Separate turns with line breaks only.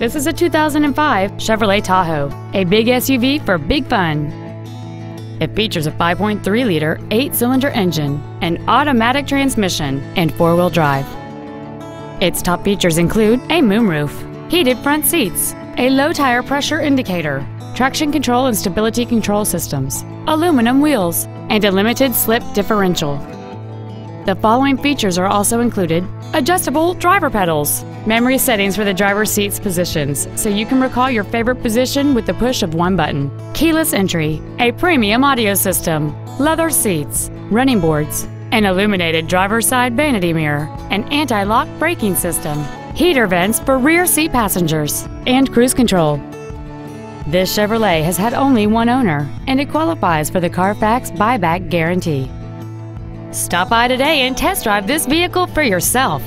This is a 2005 Chevrolet Tahoe, a big SUV for big fun. It features a 5.3-liter 8-cylinder engine, an automatic transmission, and 4-wheel drive. Its top features include a moonroof, heated front seats, a low tire pressure indicator, traction control and stability control systems, aluminum wheels, and a limited slip differential. The following features are also included: adjustable driver pedals, memory settings for the driver's seat's positions so you can recall your favorite position with the push of one button, keyless entry, a premium audio system, leather seats, running boards, an illuminated driver's side vanity mirror, an anti-lock braking system, heater vents for rear seat passengers, and cruise control. This Chevrolet has had only one owner, and it qualifies for the Carfax buyback guarantee. Stop by today and test drive this vehicle for yourself.